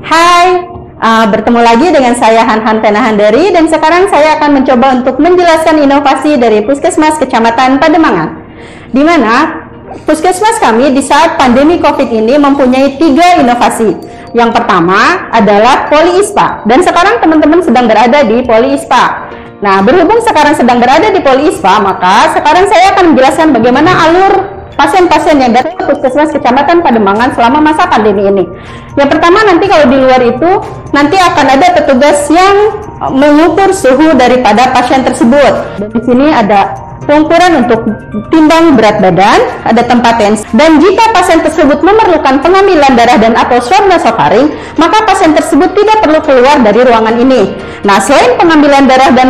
Hai, bertemu lagi dengan saya Han Tenahandari dan sekarang saya akan mencoba untuk menjelaskan inovasi dari Puskesmas Kecamatan Pademangan, di mana Puskesmas kami di saat pandemi COVID ini mempunyai 3 inovasi. Yang pertama adalah Poli ISPA, dan sekarang teman-teman sedang berada di Poli ISPA. Nah, berhubung sekarang sedang berada di Poli ISPA, maka sekarang saya akan menjelaskan bagaimana alur pasien-pasien yang datang ke Puskesmas Kecamatan Pademangan selama masa pandemi ini. Yang pertama, nanti kalau di luar itu nanti akan ada petugas yang mengukur suhu daripada pasien tersebut. Dan di sini ada pengukuran untuk timbang berat badan, ada tempat tensi, dan jika pasien tersebut memerlukan pengambilan darah dan atau swab nasofaring, maka pasien tersebut tidak perlu keluar dari ruangan ini. Nah, selain pengambilan darah dan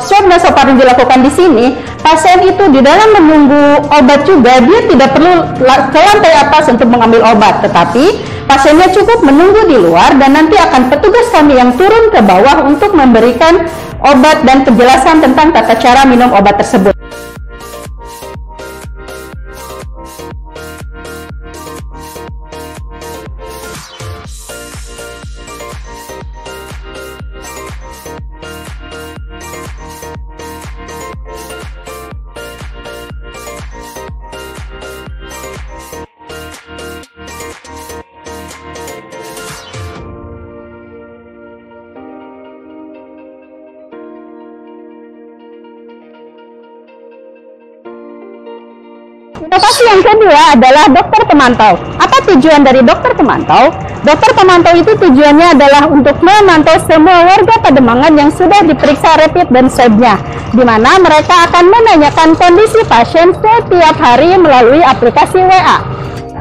swab nasofaring dilakukan di sini, pasien itu di dalam menunggu obat juga dia tidak perlu ke lantai atas untuk mengambil obat, tetapi pasiennya cukup menunggu di luar dan nanti akan petugas kami yang turun ke bawah untuk memberikan obat dan penjelasan tentang tata cara minum obat tersebut. Inovasi yang kedua adalah dokter pemantau. Apa tujuan dari dokter pemantau? Dokter pemantau itu tujuannya adalah untuk memantau semua warga Pademangan yang sudah diperiksa rapid dan swab-nya, di mana mereka akan menanyakan kondisi pasien setiap hari melalui aplikasi WA.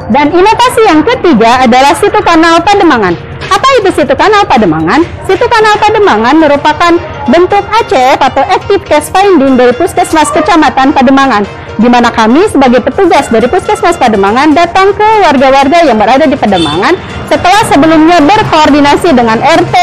Dan inovasi yang ketiga adalah situ kanal Pademangan. Apa itu situ kanal Pademangan? Situ kanal Pademangan merupakan bentuk ACF atau Active Case Finding dari Puskesmas Kecamatan Pademangan, di mana kami sebagai petugas dari Puskesmas Pademangan datang ke warga-warga yang berada di Pademangan setelah sebelumnya berkoordinasi dengan RT,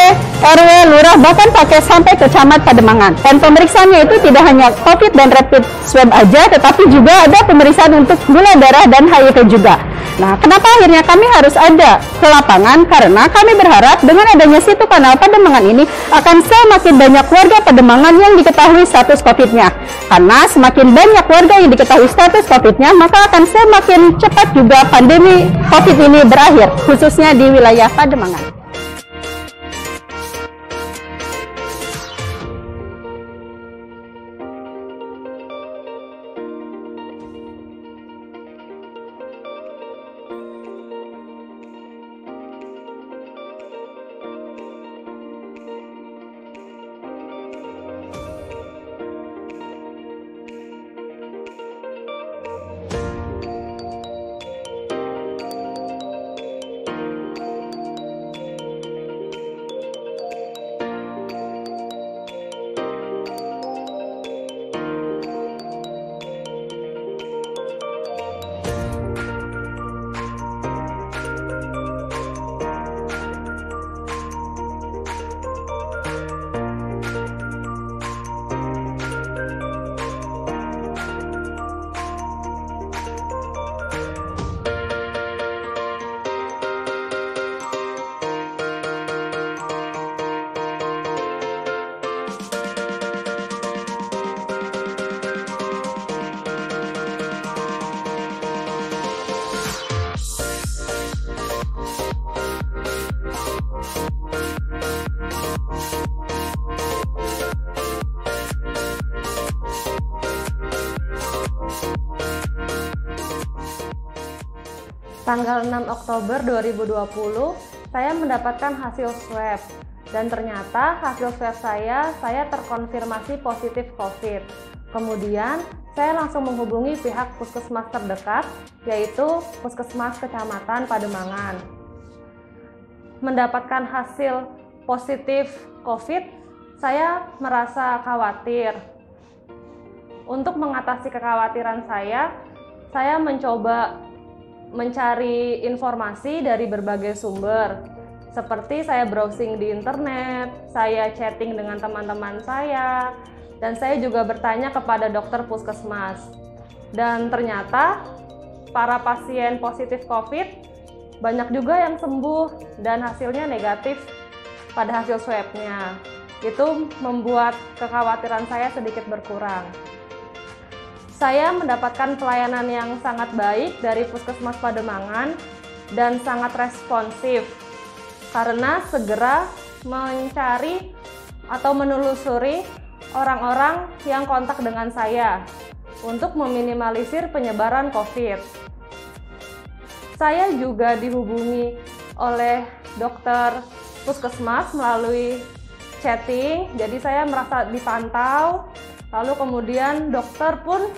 RW, lurah, bahkan pakai sampai ke camat Pademangan. Dan pemeriksaannya itu tidak hanya COVID dan rapid swab aja, tetapi juga ada pemeriksaan untuk gula darah dan HIV juga. Nah, kenapa akhirnya kami harus ada ke lapangan? Karena kami berharap dengan adanya situ kanal Pademangan ini akan semakin banyak warga Pademangan yang diketahui status COVID-nya. Karena semakin banyak warga yang diketahui status COVID-nya, maka akan semakin cepat juga pandemi COVID ini berakhir, khususnya di wilayah Pademangan. Tanggal 6 Oktober 2020, saya mendapatkan hasil swab dan ternyata hasil swab saya terkonfirmasi positif COVID. Kemudian, saya langsung menghubungi pihak puskesmas terdekat, yaitu Puskesmas Kecamatan Pademangan. Mendapatkan hasil positif COVID, saya merasa khawatir. Untuk mengatasi kekhawatiran saya mencoba mencari informasi dari berbagai sumber, seperti saya browsing di internet, saya chatting dengan teman-teman saya, dan saya juga bertanya kepada dokter puskesmas. Dan ternyata para pasien positif COVID banyak juga yang sembuh dan hasilnya negatif pada hasil swabnya. Itu membuat kekhawatiran saya sedikit berkurang. Saya mendapatkan pelayanan yang sangat baik dari Puskesmas Pademangan dan sangat responsif karena segera mencari atau menelusuri orang-orang yang kontak dengan saya untuk meminimalisir penyebaran COVID. Saya juga dihubungi oleh dokter Puskesmas melalui chatting, jadi saya merasa dipantau, lalu kemudian dokter pun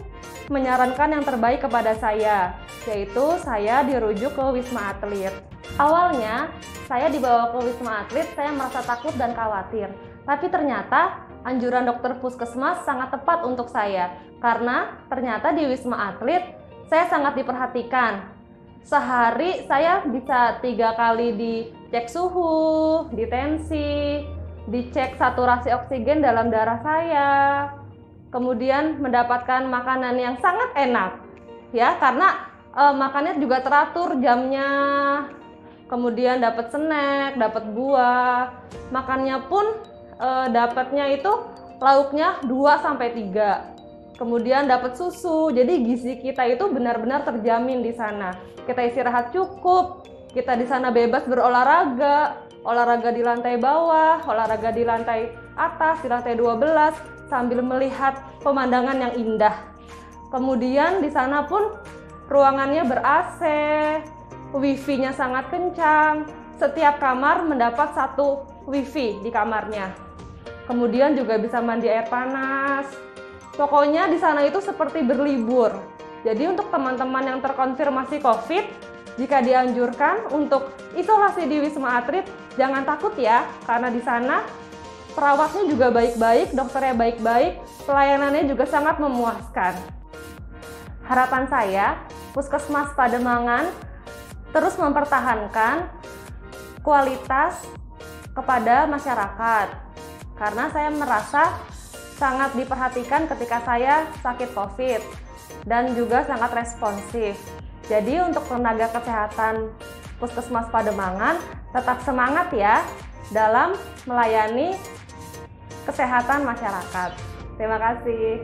menyarankan yang terbaik kepada saya, yaitu saya dirujuk ke Wisma Atlet. Awalnya, saya dibawa ke Wisma Atlet, saya merasa takut dan khawatir. Tapi ternyata anjuran dokter Puskesmas sangat tepat untuk saya, karena ternyata di Wisma Atlet saya sangat diperhatikan. Sehari saya bisa 3 kali dicek suhu, ditensi, dicek saturasi oksigen dalam darah saya, kemudian mendapatkan makanan yang sangat enak, ya, karena makannya juga teratur jamnya, kemudian dapat snack, dapat buah, makannya pun dapatnya itu lauknya 2-3, kemudian dapat susu, jadi gizi kita itu benar-benar terjamin di sana. Kita istirahat cukup, kita di sana bebas berolahraga, olahraga di lantai bawah, olahraga di lantai atas, di lantai 12, sambil melihat pemandangan yang indah. Kemudian di sana pun ruangannya ber-AC, wifi-nya sangat kencang, setiap kamar mendapat 1 wifi di kamarnya. Kemudian juga bisa mandi air panas. Pokoknya di sana itu seperti berlibur. Jadi untuk teman-teman yang terkonfirmasi COVID, jika dianjurkan untuk isolasi di Wisma Atlet, jangan takut ya, karena di sana perawatnya juga baik-baik, dokternya baik-baik, pelayanannya juga sangat memuaskan. Harapan saya, Puskesmas Pademangan terus mempertahankan kualitas kepada masyarakat, karena saya merasa sangat diperhatikan ketika saya sakit COVID dan juga sangat responsif. Jadi untuk tenaga kesehatan Puskesmas Pademangan tetap semangat ya dalam melayani kesehatan masyarakat. Terima kasih.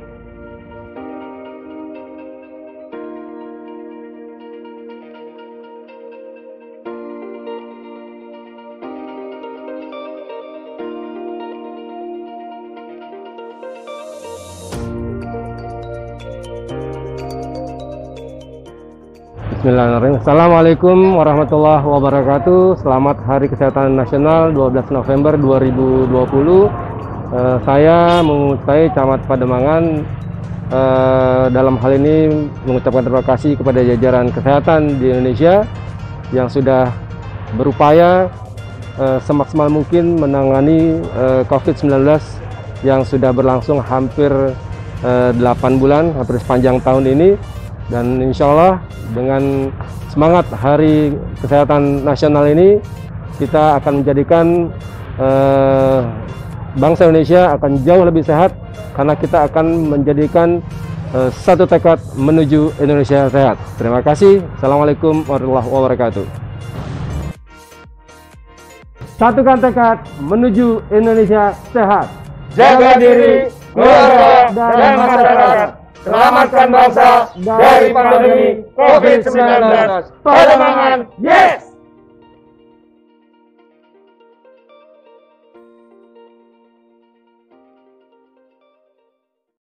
Bismillahirrahmanirrahim. Assalamualaikum warahmatullahi wabarakatuh. Selamat Hari Kesehatan Nasional 12 November 2020. Saya Camat Pademangan dalam hal ini mengucapkan terima kasih kepada jajaran kesehatan di Indonesia yang sudah berupaya semaksimal mungkin menangani COVID-19 yang sudah berlangsung hampir 8 bulan, hampir sepanjang tahun ini. Dan insya Allah dengan semangat Hari Kesehatan Nasional ini, kita akan menjadikan bangsa Indonesia akan jauh lebih sehat, karena kita akan menjadikan satu tekad menuju Indonesia sehat. Terima kasih. Assalamualaikum warahmatullahi wabarakatuh. Satukan tekad menuju Indonesia sehat. Jaga diri, keluarga, dan masyarakat. Selamatkan bangsa dari pandemi COVID-19. Pademangan, yes!